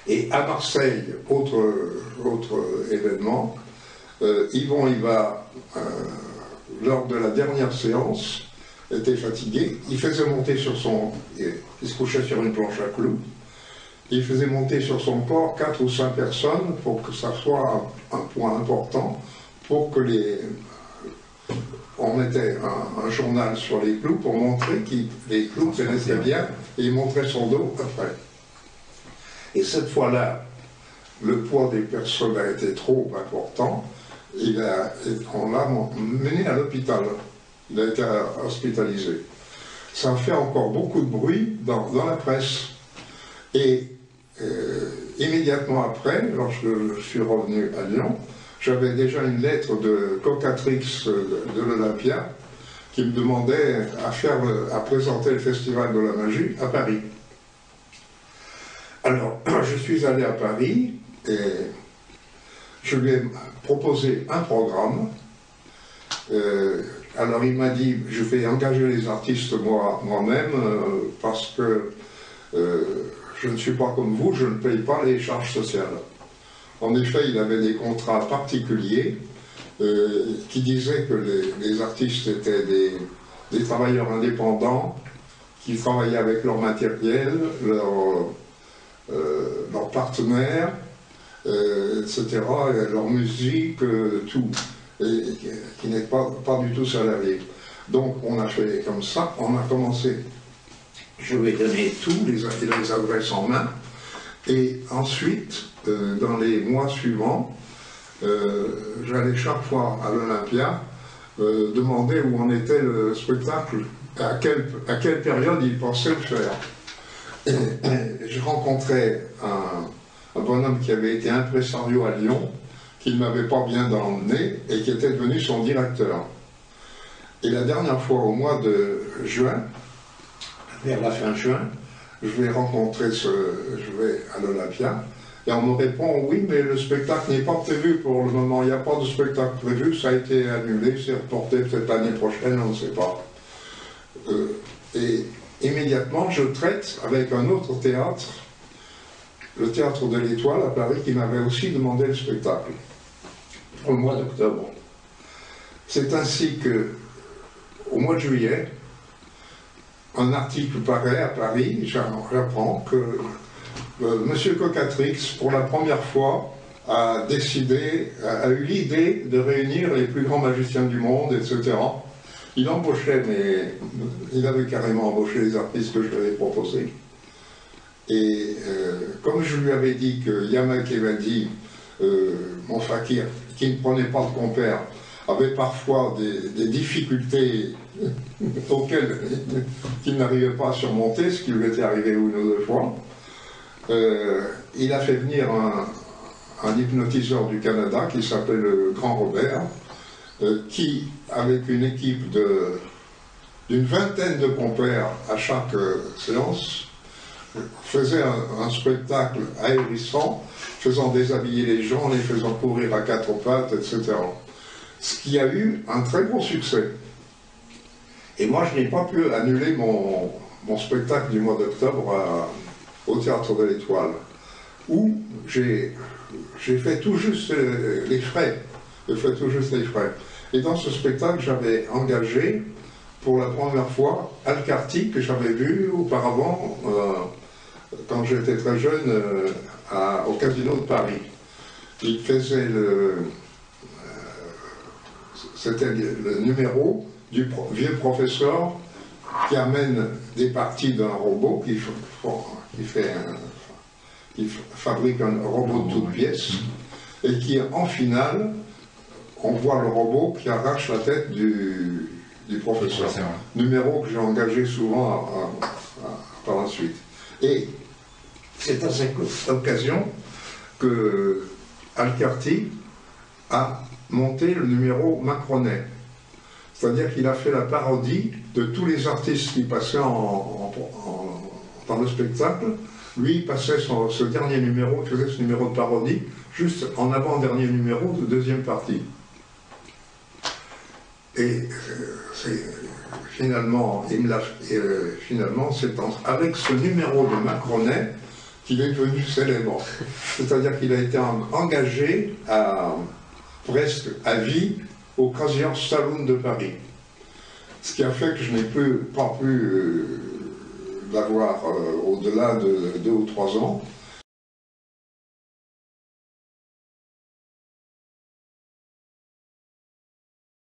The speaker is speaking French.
Et à Marseille, autre événement, Yvon, lors de la dernière séance, était fatigué. Il faisait monter sur son... Il se couchait sur une planche à clous. Il faisait monter sur son corps 4 ou 5 personnes pour que ça soit un point important, pour que on mettait un journal sur les clous pour montrer que les clous tenaient bien, et il montrait son dos après. Et cette fois-là, le poids des personnes a été trop important. On l'a mené à l'hôpital. Il a été hospitalisé. Ça a fait encore beaucoup de bruit dans la presse. Et immédiatement après, lorsque je suis revenu à Lyon, j'avais déjà une lettre de Cocatrix de l'Olympia qui me demandait à présenter le Festival de la Magie à Paris. Alors, je suis allé à Paris et je lui ai proposé un programme. Alors il m'a dit, je vais engager les artistes moi-même parce que je ne suis pas comme vous, je ne paye pas les charges sociales. En effet, il avait des contrats particuliers qui disaient que les artistes étaient des travailleurs indépendants qui travaillaient avec leur matériel, leurs partenaires, etc., leur musique, tout, et qui n'est pas du tout salarié. Donc on a fait comme ça, on a commencé, je lui ai donné tous les adresses en main, et ensuite, dans les mois suivants, j'allais chaque fois à l'Olympia demander où en était le spectacle, à quelle période il pensait le faire. Et je rencontrais un bonhomme qui avait été impresario à Lyon, qui ne m'avait pas bien dans le nez et qui était devenu son directeur. Et la dernière fois, au mois de juin, vers la fin juin, je vais à l'Olympia, et on me répond, oui, mais le spectacle n'est pas prévu pour le moment, il n'y a pas de spectacle prévu, ça a été annulé, c'est reporté peut-être l'année prochaine, on ne sait pas. Et immédiatement, je traite avec un autre théâtre, le Théâtre de l'Étoile à Paris, qui m'avait aussi demandé le spectacle, pour le mois d'octobre. C'est ainsi que, au mois de juillet, un article paraît à Paris, j'apprends que M. Cocatrix, pour la première fois, a eu l'idée de réunir les plus grands magiciens du monde, etc. Il embauchait, mais il avait carrément embauché les artistes que je lui avais proposés. Et comme je lui avais dit que Yamak Evadi, mon fakir, qui ne prenait pas de compère, avait parfois des difficultés auxquelles il n'arrivait pas à surmonter, ce qui lui était arrivé une ou deux fois, il a fait venir un hypnotiseur du Canada qui s'appelle le Grand Robert, qui, avec une équipe d'une vingtaine de compères à chaque séance, faisait un spectacle ahurissant, faisant déshabiller les gens, les faisant courir à quatre pattes, etc. Ce qui a eu un très gros succès. Et moi, je n'ai pas pu annuler mon spectacle du mois d'octobre au Théâtre de l'Étoile, où j'ai fait tout juste les frais. J'ai fait tout juste les frais. Et dans ce spectacle, j'avais engagé pour la première fois Alcarty, que j'avais vu auparavant quand j'étais très jeune au Casino de Paris. Il faisait c'était le numéro du vieux professeur qui amène des parties d'un robot qui fabrique un robot de toutes pièces et qui, en finale, on voit le robot qui arrache la tête du professeur. Numéro que j'ai engagé souvent par la suite. Et c'est à cette occasion que Alcarty a monté le numéro Macronet. C'est-à-dire qu'il a fait la parodie de tous les artistes qui passaient dans le spectacle. Lui, il passait ce dernier numéro, il faisait ce numéro de parodie, juste en avant-dernier numéro de deuxième partie. Et finalement, c'est avec ce numéro de Macronet qu'il est devenu célèbre. C'est-à-dire qu'il a été engagé presque à vie au Crazy Horse Saloon de Paris. Ce qui a fait que je n'ai pas pu l'avoir au-delà de 2 ou 3 ans.